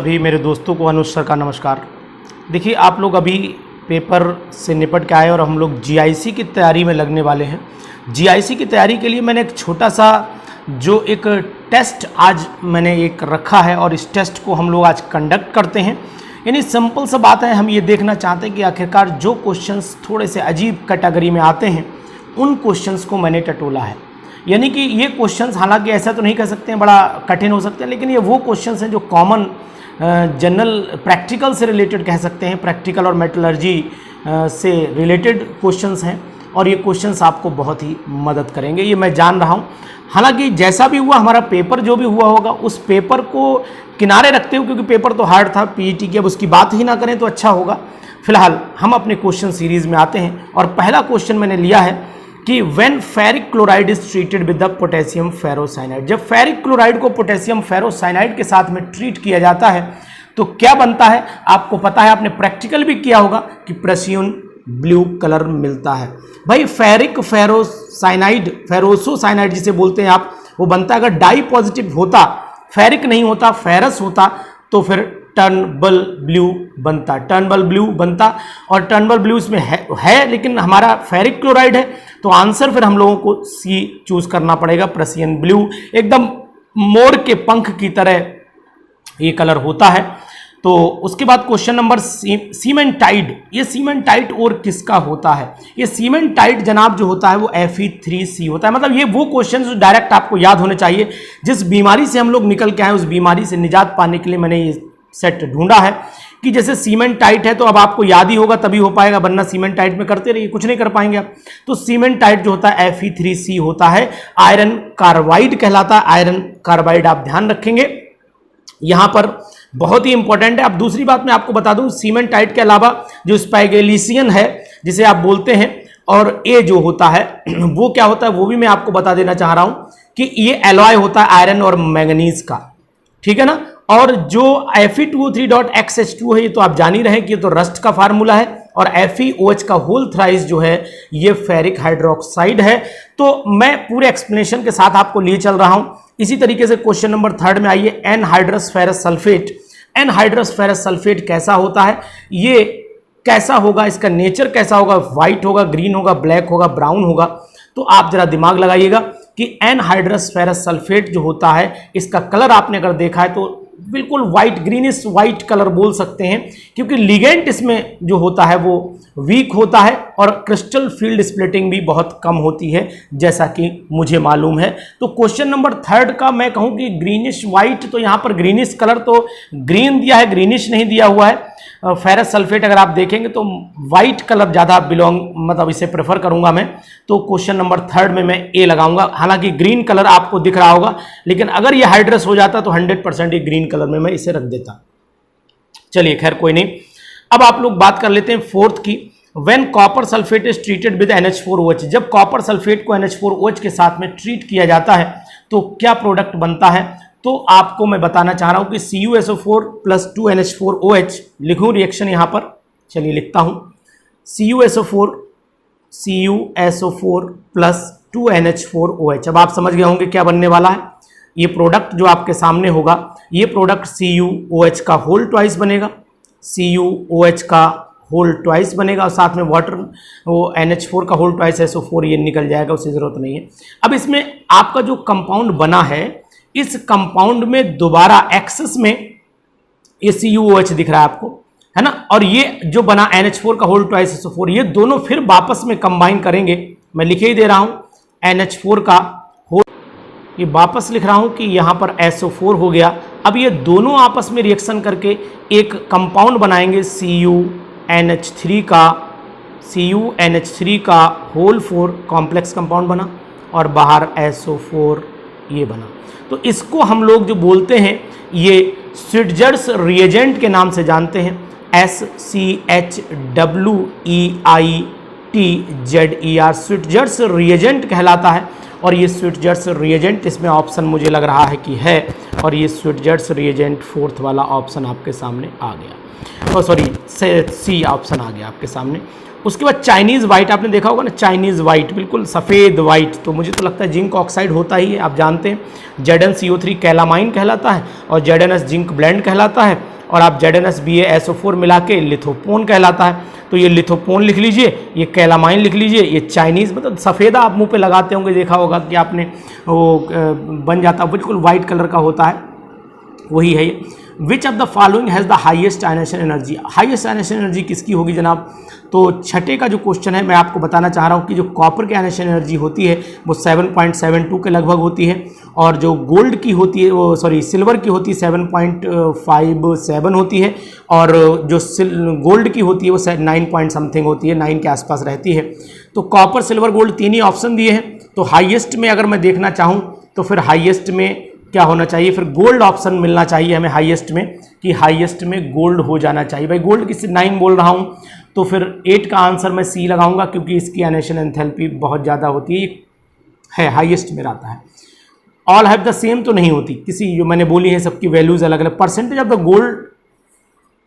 सभी मेरे दोस्तों को अनुज सर का नमस्कार। देखिए, आप लोग अभी पेपर से निपट के आए और हम लोग जीआईसी की तैयारी में लगने वाले हैं। जीआईसी की तैयारी के लिए मैंने एक छोटा सा जो एक टेस्ट आज मैंने एक रखा है और इस टेस्ट को हम लोग आज कंडक्ट करते हैं। यानी सिंपल सा बात है, हम ये देखना चाहते हैं कि आखिरकार जो क्वेश्चंस थोड़े से अजीब कैटेगरी में आते हैं उन क्वेश्चंस को मैंने टटोला है। यानी कि ये क्वेश्चंस हालांकि ऐसा तो नहीं कह सकते हैं बड़ा कठिन हो सकते हैं, लेकिन ये वो क्वेश्चंस हैं जो कॉमन जनरल प्रैक्टिकल से रिलेटेड कह सकते हैं, प्रैक्टिकल और मेटलर्जी से रिलेटेड क्वेश्चंस हैं और ये क्वेश्चंस आपको बहुत ही मदद करेंगे, ये मैं जान रहा हूँ। हालांकि जैसा भी हुआ, हमारा पेपर जो भी हुआ होगा उस पेपर को किनारे रखते हुए, क्योंकि पेपर तो हार्ड था पीईटी की, अब उसकी बात ही ना करें तो अच्छा होगा। फिलहाल हम अपने क्वेश्चन सीरीज में आते हैं और पहला क्वेश्चन मैंने लिया है कि when ferric chloride is treated with the potassium ferrocyanide, जब फेरिक क्लोराइड को पोटेशियम फेरोसाइनाइड के साथ में ट्रीट किया जाता है तो क्या बनता है। आपको पता है, आपने प्रैक्टिकल भी किया होगा कि प्रेसियन ब्लू कलर मिलता है। भाई फेरिक फेरोसाइनाइड, फेरोसोसाइनाइड जिसे बोलते हैं आप, वो बनता है अगर डाई पॉजिटिव होता, फेरिक नहीं होता, फेरस होता, तो फिर टर्नबल ब्लू बनता, टर्नबल ब्लू बनता। और टर्नबल ब्लू इसमें है लेकिन हमारा फेरिक क्लोराइड है, तो आंसर फिर हम लोगों को सी चूज करना पड़ेगा, प्रेसियन ब्लू। एकदम मोर के पंख की तरह ये कलर होता है। तो उसके बाद क्वेश्चन नंबर सीमेंटाइड, ये सीमेंटाइड और किसका होता है। ये सीमेंटाइड जनाब जो होता है वो Fe3C होता है। मतलब ये वो क्वेश्चन जो डायरेक्ट आपको याद होने चाहिए। जिस बीमारी से हम लोग निकल के आए उस बीमारी से निजात पाने के लिए मैंने ये सेट ढूंढा है कि जैसे सीमेंटाइट है तो अब आपको याद ही होगा तभी हो पाएगा, वरना सीमेंटाइट में करते रहिए कुछ नहीं कर पाएंगे आप। तो सीमेंटाइट जो होता है Fe3C होता है, आयरन कार्बाइड कहलाता है, आयरन कार्बाइड आप ध्यान रखेंगे यहां पर, बहुत ही इंपॉर्टेंट है। अब दूसरी बात मैं आपको बता दूं, सीमेंटाइट के अलावा जो स्पाइगेलिशियन है जिसे आप बोलते हैं, और ए जो होता है वो क्या होता है वो भी मैं आपको बता देना चाह रहा हूं कि ये एलॉय होता है आयरन और मैंगनीज का, ठीक है ना। और जो Fe2O3.XH2 है ये तो आप जान ही रहे हैं कि ये तो रस्ट का फार्मूला है, और FeOH का होल थ्राइस जो है ये फेरिक हाइड्रोक्साइड है। तो मैं पूरे एक्सप्लेनेशन के साथ आपको लिए चल रहा हूं। इसी तरीके से क्वेश्चन नंबर 3 में आइए, anhydrous ferrous sulphate. Anhydrous ferrous sulphate कैसा होता है, ये कैसा होगा, इसका नेचर कैसा होगा, व्हाइट होगा, ग्रीन होगा, ब्लैक होगा, ब्राउन होगा। तो आप जरा दिमाग लगाइएगा कि एनहाइड्रस फेरस सल्फेट जो होता है इसका कलर आपने अगर देखा है तो बिल्कुल व्हाइट, ग्रीनिश व्हाइट कलर बोल सकते हैं, क्योंकि लिगेंड इसमें जो होता है वो वीक होता है और क्रिस्टल फील्ड स्प्लिटिंग भी बहुत कम होती है जैसा कि मुझे मालूम है। तो क्वेश्चन नंबर 3 का मैं कहूं कि ग्रीनिश व्हाइट, तो यहां पर ग्रीनिश कलर तो ग्रीन दिया है, ग्रीनिश नहीं दिया हुआ है। फेरस सल्फेट अगर आप देखेंगे तो वाइट कलर ज़्यादा मतलब इसे प्रेफर करूंगा मैं। तो क्वेश्चन नंबर 3 में मैं ए लगाऊंगा। हालांकि ग्रीन कलर आपको दिख रहा होगा, लेकिन अगर ये हाइड्रस हो जाता तो 100% ये ग्रीन कलर में मैं इसे रख देता। चलिए खैर कोई नहीं। अब आप लोग बात कर लेते हैं 4th की, when copper sulphate is treated with NH4OH। जब कॉपर सल्फेट को NH4OH के साथ में ट्रीट किया जाता है तो क्या प्रोडक्ट बनता है। तो आपको मैं बताना चाह रहा हूं कि CuSO4 + 2NH4OH लिखूं रिएक्शन यहां पर, चलिए लिखता हूं, CuSO4 + 2NH4OH। अब आप समझ गए होंगे क्या बनने वाला है। ये प्रोडक्ट जो आपके सामने होगा, ये प्रोडक्ट CuOH का होल ट्वाइस बनेगा, CuOH का होल ट्वाइस बनेगा और साथ में वाटर वो NH4 का होल ट्वाइस SO4 ये निकल जाएगा, उसकी जरूरत नहीं है। अब इसमें आपका जो कंपाउंड बना है, इस कंपाउंड में दोबारा एक्सेस में ये CuOH दिख रहा है आपको, है ना, और ये जो बना NH4 का होल ट्वाइस SO4, ये दोनों फिर वापस में कंबाइन करेंगे। मैं लिखे ही दे रहा हूं NH4 का होल, ये वापस लिख रहा हूं कि यहां पर SO4 हो गया। अब ये दोनों आपस में रिएक्शन करके एक कंपाउंड बनाएंगे CuNH3 का होल 4 कॉम्प्लेक्स कंपाउंड बना और बाहर SO4 ये बना। तो इसको हम लोग जो बोलते हैं ये स्विट्जर्स रिएजेंट के नाम से जानते हैं, SCHWEITZER, स्विट्जर्स रिएजेंट कहलाता है। और ये स्विट्जर्स रिएजेंट, इसमें ऑप्शन मुझे लग रहा है कि है, और ये स्विट्जर्स रिएजेंट 4th वाला ऑप्शन आपके सामने आ गया, और सॉरी सी ऑप्शन आ गया आपके सामने। उसके बाद चाइनीज़ वाइट आपने देखा होगा ना, चाइनीज़ वाइट बिल्कुल सफ़ेद वाइट, तो मुझे तो लगता है जिंक ऑक्साइड होता ही है, आप जानते हैं। ZnCO3 कैलामाइन कहलाता है और ZnS जिंक ब्लेंड कहलाता है, और आप ZnSBaSO4 मिला के लिथोपोन कहलाता है। तो ये लिथोपोन लिख लीजिए, ये कैलामाइन लिख लीजिए, ये चाइनीज़ मतलब सफ़ेदा आप मुंह पे लगाते होंगे, देखा होगा कि आपने वो बन जाता है, बिल्कुल वाइट कलर का होता है, वही है ये। विच of the following has the highest ionisation energy, highest ionisation energy किसकी होगी जनाब? तो छठे का जो क्वेश्चन है मैं आपको बताना चाह रहा हूँ कि जो कॉपर की आयनेशन एनर्जी होती है वो 7.72 के लगभग होती है, और जो गोल्ड की होती है वो सिल्वर की होती है 7.57 होती है, और जो गोल्ड की होती है वो 9 पॉइंट समथिंग होती है, 9 के आसपास रहती है। तो कॉपर सिल्वर गोल्ड तीन ही ऑप्शन दिए हैं, तो हाईएस्ट में अगर मैं देखना चाहूँ तो फिर हाईएस्ट में क्या होना चाहिए, फिर गोल्ड ऑप्शन मिलना चाहिए हमें हाईएस्ट में, कि हाईएस्ट में गोल्ड हो जाना चाहिए। भाई गोल्ड किसी 9 बोल रहा हूँ, तो फिर 8 का आंसर मैं सी लगाऊंगा, क्योंकि इसकी एनेशन एंथैल्पी बहुत ज़्यादा होती है, हाईएस्ट में रहता है। ऑल हैव द सेम तो नहीं होती, किसी जो मैंने बोली है सबकी वैल्यूज अलग अलग। Percentage of the gold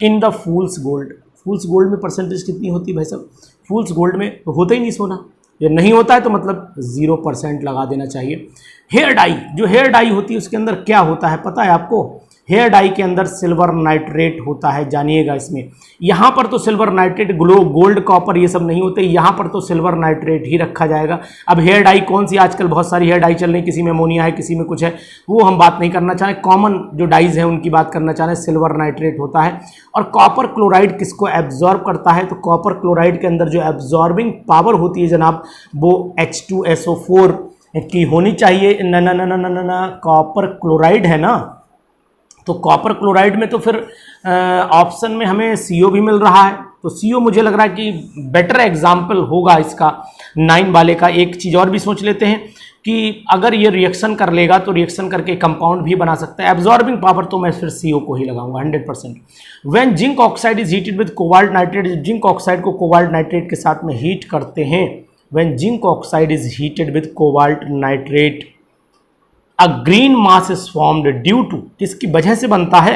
in the fools gold, fools gold में परसेंटेज कितनी होती है भाई साहब? फूल्स गोल्ड में तो होता ही नहीं सोना, ये नहीं होता है तो मतलब 0% लगा देना चाहिए। हेयर डाई, जो हेयर डाई होती है उसके अंदर क्या होता है पता है आपको? हेयर डाई के अंदर सिल्वर नाइट्रेट होता है, जानिएगा इसमें। यहाँ पर तो सिल्वर नाइट्रेट, गोल्ड कॉपर ये सब नहीं होते, यहाँ पर तो सिल्वर नाइट्रेट ही रखा जाएगा। अब हेयर डाई कौन सी, आजकल बहुत सारी हेयर डाई चल रही है, किसी में अमोनिया है, किसी में कुछ है, वो हम बात नहीं करना चाह रहे। कॉमन जो डाइज हैं उनकी बात करना चाह रहे हैं, सिल्वर नाइट्रेट होता है। और कॉपर क्लोराइड किसको एब्जॉर्ब करता है? तो कॉपर क्लोराइड के अंदर जो एब्जॉर्बिंग पावर होती है जनाब, वो H2SO4 की होनी चाहिए। ना कॉपर क्लोराइड है ना, तो कॉपर क्लोराइड में तो फिर ऑप्शन में हमें CO भी मिल रहा है, तो CO मुझे लग रहा है कि बेटर एग्जाम्पल होगा इसका 9 वाले का। एक चीज़ और भी सोच लेते हैं कि अगर ये रिएक्शन कर लेगा तो रिएक्शन करके कंपाउंड भी बना सकता है। एब्जॉर्बिंग पावर तो मैं फिर CO को ही लगाऊंगा 100%। When zinc oxide is heated with cobalt nitrate, zinc oxide को कोबाल्ट नाइट्रेट के साथ में हीट करते हैं, when zinc oxide is heated with cobalt nitrate a green mass is formed due to, किसकी वजह से बनता है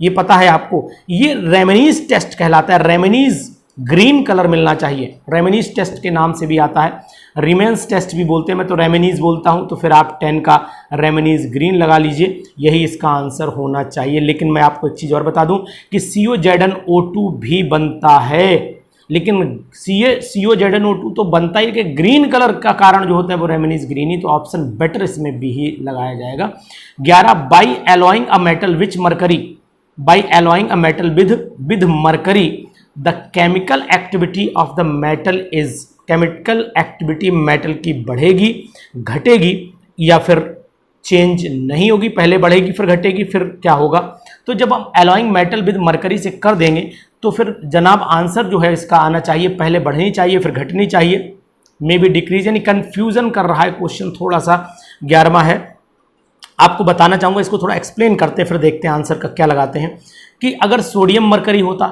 ये पता है आपको? ये रेमनीज टेस्ट कहलाता है। रेमनीज ग्रीन कलर मिलना चाहिए, रेमनीज टेस्ट के नाम से भी आता है, रिमेंस टेस्ट भी बोलते हैं, मैं तो रेमनीज बोलता हूं, तो फिर आप 10 का रेमनीज ग्रीन लगा लीजिए, यही इसका आंसर होना चाहिए। लेकिन मैं आपको एक चीज़ और बता दूं कि COZnO2 भी बनता है, लेकिन COZnO2 तो बनता ही कि ग्रीन कलर का कारण जो होता है वो रेमनीज ग्रीन ही, तो ऑप्शन बेटर इसमें भी ही लगाया जाएगा। 11 by alloying a metal which mercury, by alloying a metal with mercury the chemical activity of the metal is, chemical activity metal की बढ़ेगी, घटेगी, या फिर चेंज नहीं होगी, पहले बढ़ेगी फिर घटेगी, फिर क्या होगा? तो जब हम एलॉइंग मेटल विद मरकरी से कर देंगे तो फिर जनाब आंसर जो है इसका आना चाहिए, पहले बढ़नी चाहिए फिर घटनी चाहिए, मे बी डिक्रीज, यानी कन्फ्यूजन कर रहा है क्वेश्चन थोड़ा सा। 11वां है, आपको बताना चाहूँगा, इसको थोड़ा एक्सप्लेन करते हैं फिर देखते हैं आंसर का क्या लगाते हैं। कि अगर सोडियम मरकरी होता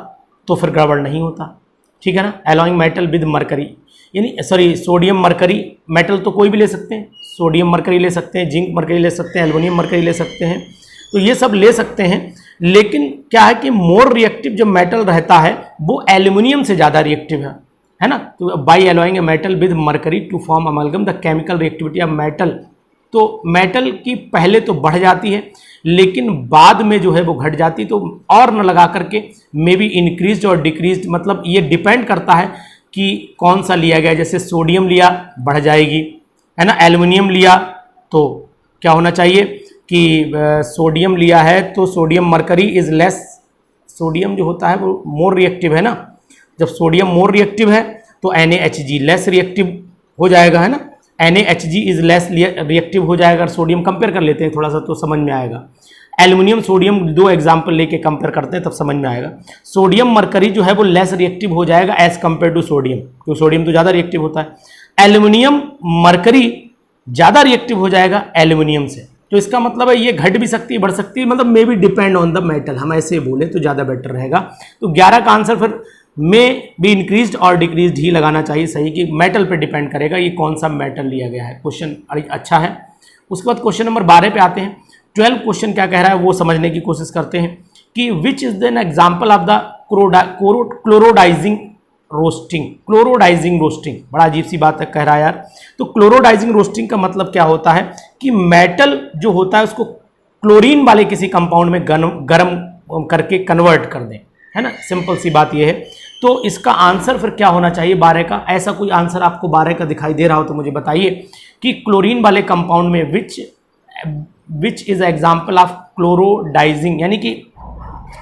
तो फिर गड़बड़ नहीं होता, ठीक है ना? एलॉइंग मेटल विद मरकरी, यानी सॉरी सोडियम मरकरी, मेटल तो कोई भी ले सकते हैं, सोडियम मरकरी ले सकते हैं, जिंक मरकरी ले सकते हैं, एल्युमिनियम मरकरी ले सकते हैं, तो ये सब ले सकते हैं। लेकिन क्या है कि मोर रिएक्टिव जो मेटल रहता है वो एल्युमिनियम से ज़्यादा रिएक्टिव है ना? तो by alloying a metal with mercury to form amalgam the chemical reactivity of metal, तो मेटल की पहले तो बढ़ जाती है लेकिन बाद में जो है वो घट जाती, तो और न लगा करके मे बी इंक्रीज और डिक्रीज, मतलब ये डिपेंड करता है कि कौन सा लिया गया। जैसे सोडियम लिया बढ़ जाएगी, है ना? एल्युमिनियम लिया तो क्या होना चाहिए कि सोडियम लिया है तो sodium mercury is less, sodium जो होता है वो मोर रिएक्टिव है ना, जब सोडियम मोर रिएक्टिव है तो NaHg लेस रिएक्टिव हो जाएगा, है ना? NaHg इज लेस रिएक्टिव हो जाएगा। अगर सोडियम कंपेयर कर लेते हैं थोड़ा सा तो समझ में आएगा। एल्युमिनियम सोडियम दो एग्जाम्पल लेके कंपेयर करते हैं तब समझ में आएगा। सोडियम मरकरी जो है वो लेस रिएक्टिव हो जाएगा एज कंपेयर टू सोडियम, क्योंकि सोडियम तो ज़्यादा रिएक्टिव होता है। एल्युमिनियम मरकरी ज़्यादा रिएक्टिव हो जाएगा एल्युमिनियम से, तो इसका मतलब है ये घट भी सकती है बढ़ सकती है, मतलब may be depend on the metal, हम ऐसे बोले तो ज़्यादा बेटर रहेगा। तो 11 का आंसर फिर में भी इंक्रीज्ड और डिक्रीज्ड ही लगाना चाहिए, सही कि मेटल पे डिपेंड करेगा ये कौन सा मेटल लिया गया है। क्वेश्चन अच्छा है। उसके बाद क्वेश्चन नंबर 12 पे आते हैं। 12 क्वेश्चन क्या कह रहा है वो समझने की कोशिश करते हैं कि which is then example of the chloridizing roasting. Chloridizing roasting बड़ा अजीब सी बात है कह रहा है यार। तो क्लोरोडाइजिंग रोस्टिंग का मतलब क्या होता है कि मेटल जो होता है उसको क्लोरीन वाले किसी कंपाउंड में गर्म करके कन्वर्ट कर दें, है ना, सिंपल सी बात ये है। तो इसका आंसर फिर क्या होना चाहिए 12 का? ऐसा कोई आंसर आपको 12 का दिखाई दे रहा हो तो मुझे बताइए कि क्लोरीन वाले कंपाउंड में विच इज एग्जाम्पल ऑफ क्लोरोडाइजिंग, यानी कि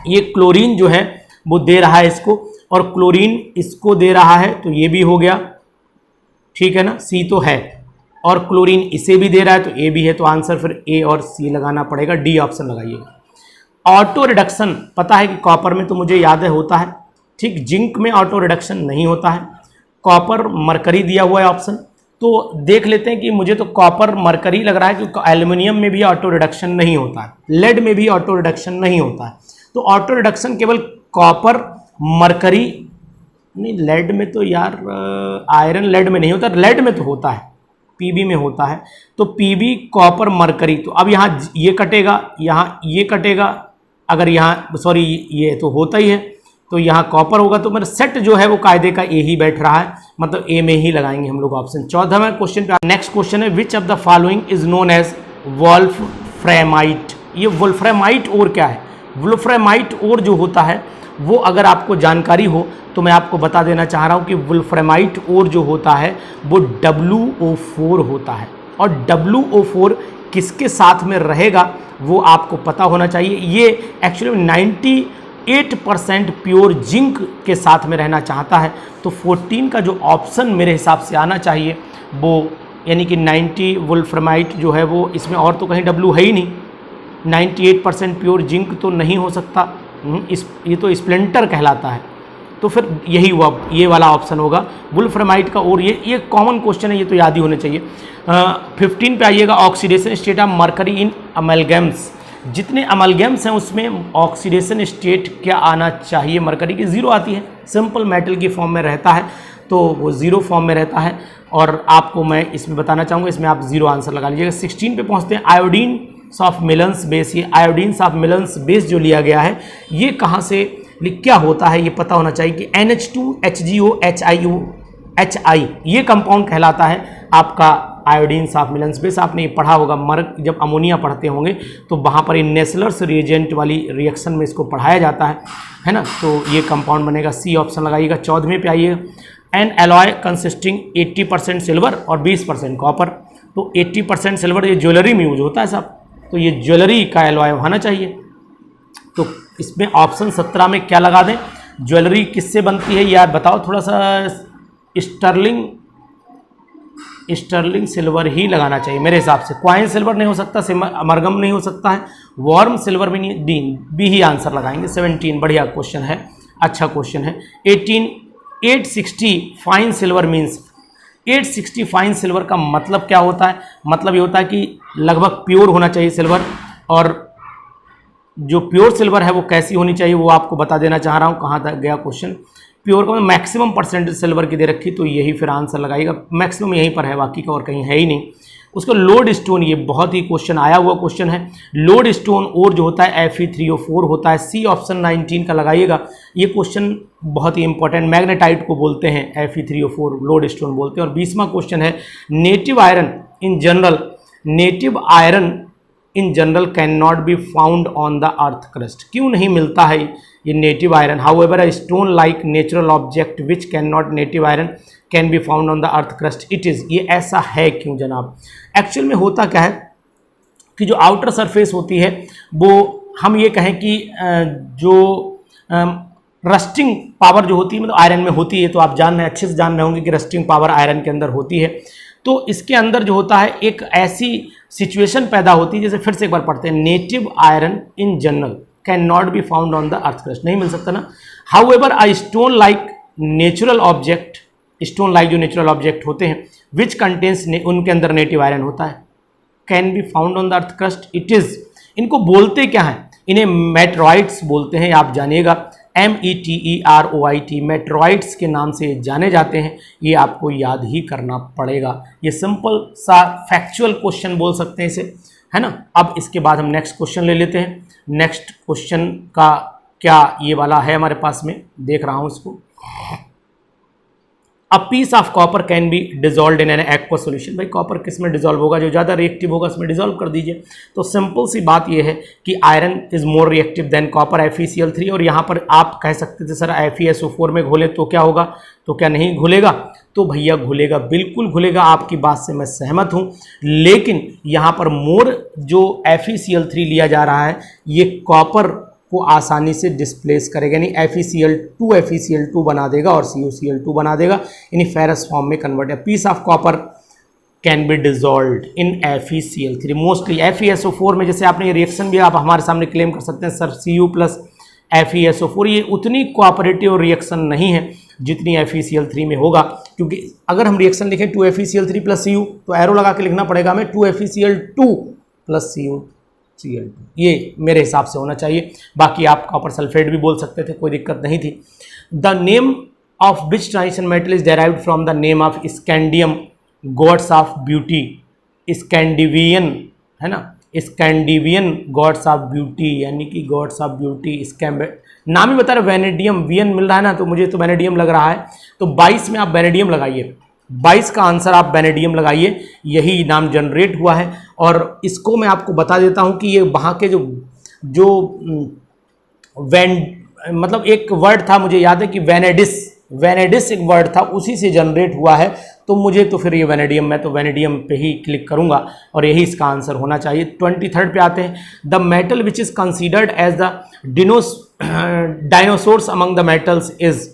ये क्लोरीन जो है वो दे रहा है इसको और क्लोरीन इसको दे रहा है, तो ये भी हो गया, ठीक है ना, सी तो है, और क्लोरीन इसे भी दे रहा है तो ए भी है, तो आंसर फिर ए और सी लगाना पड़ेगा, डी ऑप्शन लगाइएगा। ऑटो रिडक्शन पता है कि कॉपर में तो मुझे याद है होता है, ठीक, जिंक में ऑटो रिडक्शन नहीं होता है, कॉपर मरकरी दिया हुआ है ऑप्शन, तो देख लेते हैं कि मुझे तो कॉपर मरकरी लग रहा है क्योंकि एल्युमिनियम में भी ऑटो रिडक्शन नहीं होता है, लेड में भी ऑटो रिडक्शन नहीं होता है, तो ऑटो रिडक्शन केवल कॉपर मरकरी, नहीं लेड में तो यार आयरन लेड में नहीं होता, लेड में तो होता है, पीबी में होता है, तो पीबी कॉपर मरकरी, तो अब यहाँ ये कटेगा, यहाँ ये कटेगा, अगर यहाँ सॉरी ये तो होता ही है, तो यहाँ कॉपर होगा, तो मेरा सेट जो है वो कायदे का ए ही बैठ रहा है, मतलब ए में ही लगाएंगे हम लोग ऑप्शन। 14वें क्वेश्चन पे नेक्स्ट क्वेश्चन है, which of the following is known as wolframite. ये वोल्फ्रेमाइट और क्या है? वोल्फ्रेमाइट और जो होता है वो अगर आपको जानकारी हो तो मैं आपको बता देना चाह रहा हूँ कि वोल्फ्रेमाइट और जो होता है वो WO4 होता है, और WO4 किसके साथ में रहेगा वो आपको पता होना चाहिए। ये एक्चुअली 98% प्योर जिंक के साथ में रहना चाहता है, तो 14 का जो ऑप्शन मेरे हिसाब से आना चाहिए वो, यानी कि 90 वोल्फ्रेमाइट जो है वो, इसमें और तो कहीं W है ही नहीं, 98% प्योर जिंक तो नहीं हो सकता, ये तो स्प्लिंटर कहलाता है, तो फिर यही हुआ, ये वाला ऑप्शन होगा वोल्फ्रेमाइट का। और ये कॉमन क्वेश्चन है, ये तो याद ही होने चाहिए। 15 पे आइएगा, ऑक्सीडेशन स्टेट ऑफ मरकरी इन अमलगेम्स। जितने अमलगेम्स हैं उसमें ऑक्सीडेशन स्टेट क्या आना चाहिए? मरकरी की 0 आती है, सिंपल मेटल की फॉर्म में रहता है तो वो 0 फॉर्म में रहता है, और आपको मैं इसमें बताना चाहूँगा, इसमें आप 0 आंसर लगा लीजिएगा। 16 पे पहुँचते हैं, आयोडीन ऑफ मिलन्स बेस। ये आयोडीन ऑफ मिलन्स बेस जो लिया गया है ये कहाँ से, क्या होता है ये पता होना चाहिए कि NH2HgO HI ये कंपाउंड कहलाता है आपका आयोडीन ऑफ मिलन्स बेस। आपने ये पढ़ा होगा, जब अमोनिया पढ़ते होंगे तो वहाँ पर नेस्लर्स रिएजेंट वाली रिएक्शन में इसको पढ़ाया जाता है ना, तो ये कंपाउंड बनेगा, सी ऑप्शन लगाइएगा। 14वें पे आइएगा, एन एलॉय कंसिस्टिंग 80% सिल्वर और 20% कॉपर। तो 80% सिल्वर ये ज्वेलरी में यूज होता है साहब, तो ये ज्वेलरी का एलॉय होना चाहिए। तो इसमें ऑप्शन 17 में क्या लगा दें? ज्वेलरी किससे बनती है यार बताओ थोड़ा सा? स्टर्लिंग सिल्वर ही लगाना चाहिए मेरे हिसाब से। क्वाइन सिल्वर नहीं हो सकता, अमरगम नहीं हो सकता है, वार्म सिल्वर भी नहीं, बी ही आंसर लगाएंगे। 17 बढ़िया क्वेश्चन है, अच्छा क्वेश्चन है। 18 860 fine silver means, 860 fine silver का मतलब क्या होता है? मतलब ये होता है कि लगभग प्योर होना चाहिए सिल्वर, और जो प्योर सिल्वर है वो कैसी होनी चाहिए वो आपको बता देना चाह रहा हूँ। कहाँ तक गया क्वेश्चन? प्योर का मैक्सिमम परसेंटेज सिल्वर की दे रखी, तो यही फिर आंसर लगाइएगा, मैक्सिमम यहीं पर है, बाकी का और कहीं है ही नहीं। उसको लोड स्टोन, ये बहुत ही क्वेश्चन आया हुआ क्वेश्चन है। लोड स्टोन और जो होता है Fe3O4 होता है, सी ऑप्शन 19 का लगाइएगा। ये क्वेश्चन बहुत ही इंपॉर्टेंट, मैग्नेटाइट को बोलते हैं Fe3O4 लोड स्टोन बोलते हैं। और 20वां क्वेश्चन है, native iron in general can not be found on the earth crust. क्यों नहीं मिलता है ये native iron? However a stone like natural object which can not native iron can be found on the earth crust it is. ये ऐसा है क्यों जनाब? एक्चुअल में होता क्या है कि जो आउटर सरफेस होती है वो, हम ये कहें कि जो रस्टिंग पावर जो होती है मतलब आयरन में होती है, तो आप जान रहे अच्छे से जान रहे होंगे कि रस्टिंग पावर आयरन के अंदर होती है। तो इसके अंदर जो होता है एक ऐसी सिचुएशन पैदा होती है, जैसे फिर से एक बार पढ़ते हैं, native iron in general can not be found on the earth crust, नहीं मिल सकता ना। However a stone like natural object, stone like जो नेचुरल ऑब्जेक्ट होते हैं विच कंटेन्स, उनके अंदर नेटिव आयरन होता है, can be found on the earth crust it is. इनको बोलते क्या हैं? इन्हें मेट्रॉइड्स बोलते हैं, आप जानिएगा, METEROIT, मेट्रॉइड्स के नाम से जाने जाते हैं। ये आपको याद ही करना पड़ेगा, ये सिंपल सा फैक्चुअल क्वेश्चन बोल सकते हैं इसे, है ना। अब इसके बाद हम नेक्स्ट क्वेश्चन ले लेते हैं। नेक्स्ट क्वेश्चन का क्या ये वाला है हमारे पास में, देख रहा हूँ इसको। A piece of copper can be dissolve in an aqua solution. भाई कॉपर किस में डिजोल्व होगा, जो ज़्यादा रिएक्टिव होगा उसमें डिजोल्व कर दीजिए। तो सिंपल सी बात यह है कि iron is more reactive than copper FeCl3, और यहाँ पर आप कह सकते थे सर FeSO4 में घोले तो क्या होगा, तो क्या नहीं घुलेगा, तो भैया घुलेगा, बिल्कुल घुलेगा, आपकी बात से मैं सहमत हूँ। लेकिन यहाँ पर मोर जो FeCl3 लिया जा रहा है ये कॉपर को आसानी से डिस्प्लेस करेगा, यानी FeCl2 बना देगा और CuCl2 बना देगा, यानी फेरस फॉर्म में कन्वर्ट है। Piece of copper can be dissolved in FeCl3 mostly. FeSO4 में जैसे आपने ये रिएक्शन भी आप हमारे सामने क्लेम कर सकते हैं सर Cu प्लस FeSO4, ये उतनी कोऑपरेटिव रिएक्शन नहीं है जितनी FeCl3 में होगा, क्योंकि अगर हम रिएक्शन लिखें 2FeCl3 प्लस Cu तो एरो लगा के लिखना पड़ेगा हमें 2FeCl2 प्लस CuCl2, ये मेरे हिसाब से होना चाहिए। बाकी आप कॉपर सल्फेट भी बोल सकते थे, कोई दिक्कत नहीं थी। The name of which transition metal is derived from the name of scandium gods of beauty. Scandinavian है ना, स्कैंडिवियन गॉड्स ऑफ ब्यूटी, यानी कि गॉड्स ऑफ ब्यूटी। नाम ही बता रहे वेनेडियम, वियन मिल रहा है ना, तो मुझे तो वेनेडियम लग रहा है, तो 22 में आप वेनेडियम लगाइए, 22 का आंसर आप वेनेडियम लगाइए, यही नाम जनरेट हुआ है। और इसको मैं आपको बता देता हूं कि ये वहाँ के जो मतलब एक वर्ड था, मुझे याद है कि वेनेडिस एक वर्ड था, उसी से जनरेट हुआ है, तो मुझे तो फिर ये वेनेडियम, मैं तो वेनेडियम पे ही क्लिक करूंगा और यही इसका आंसर होना चाहिए। 23rd पे आते हैं। The metal which is considered as the dinosaurs among the metals is,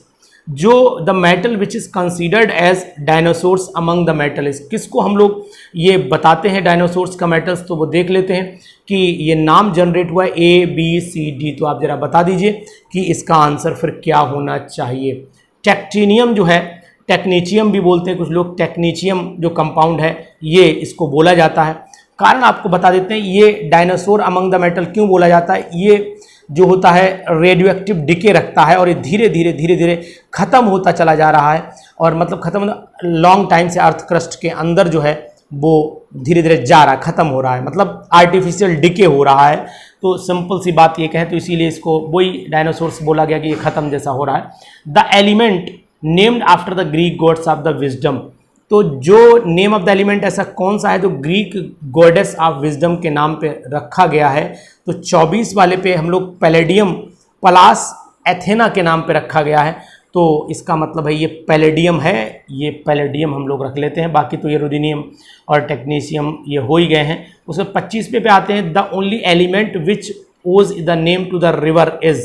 जो the metal which is considered as dinosaurs among the metal is, किसको हम लोग ये बताते हैं डायनासोर्स का मेटल्स, तो वो देख लेते हैं कि ये नाम जनरेट हुआ है ABCD, तो आप जरा बता दीजिए कि इसका आंसर फिर क्या होना चाहिए। टेक्टिनियम जो है, टेक्नीशियम भी बोलते हैं कुछ लोग, टेक्नीशियम जो कंपाउंड है ये इसको बोला जाता है। कारण आपको बता देते हैं, ये डायनासोर अमंग द मेटल क्यों बोला जाता है, ये जो होता है रेडियो एक्टिव डिके रखता है और ये धीरे धीरे खत्म होता चला जा रहा है, और मतलब खत्म लॉन्ग टाइम से अर्थ क्रस्ट के अंदर जो है वो धीरे धीरे जा रहा है, खत्म हो रहा है, मतलब आर्टिफिशियल डिके हो रहा है। तो सिंपल सी बात ये कहें तो इसीलिए इसको वही डायनासोर्स बोला गया कि ये खत्म जैसा हो रहा है। The element named after the Greek gods of the wisdom, तो जो नेम ऑफ द एलिमेंट ऐसा कौन सा है जो ग्रीक गॉडेस ऑफ विजडम के नाम पे रखा गया है, तो 24 वाले पे हम लोग पैलेडियम पलास एथेना के नाम पे रखा गया है, तो इसका मतलब है ये पैलेडियम है, ये पैलेडियम हम लोग रख लेते हैं। बाकी तो ये रुदिनियम और टेक्नीशियम ये हो ही गए हैं। उसमें 25 पे आते हैं। The only element which owes the name to the river is,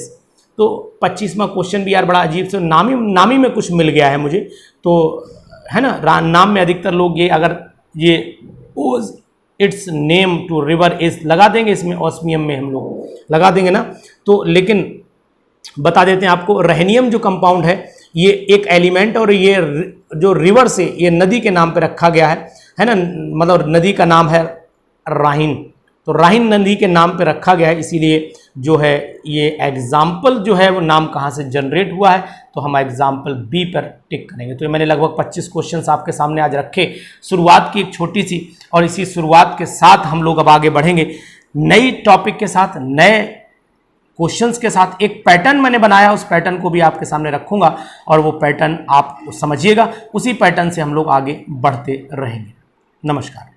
तो 25वां क्वेश्चन भी यार बड़ा अजीब से नामी में कुछ मिल गया है मुझे, तो है ना, नाम में अधिकतर लोग ये अगर ये owes its name to river is लगा देंगे, इसमें ऑस्मियम में हम लोग लगा देंगे ना, तो लेकिन बता देते हैं आपको, रेहनियम जो कंपाउंड है ये एक एलिमेंट, और ये जो रिवर से ये नदी के नाम पे रखा गया है ना, मतलब नदी का नाम है राहिन, तो राहिन नदी के नाम पे रखा गया है, इसीलिए जो है ये एग्जाम्पल जो है वो नाम कहाँ से जनरेट हुआ है, तो हम एग्जाम्पल बी पर टिक करेंगे। तो ये मैंने लगभग 25 क्वेश्चंस आपके सामने आज रखे, शुरुआत की एक छोटी सी, और इसी शुरुआत के साथ हम लोग अब आगे बढ़ेंगे नई टॉपिक के साथ, नए क्वेश्चंस के साथ। एक पैटर्न मैंने बनाया, उस पैटर्न को भी आपके सामने रखूंगा और वो पैटर्न आप समझिएगा, उसी पैटर्न से हम लोग आगे बढ़ते रहेंगे। नमस्कार।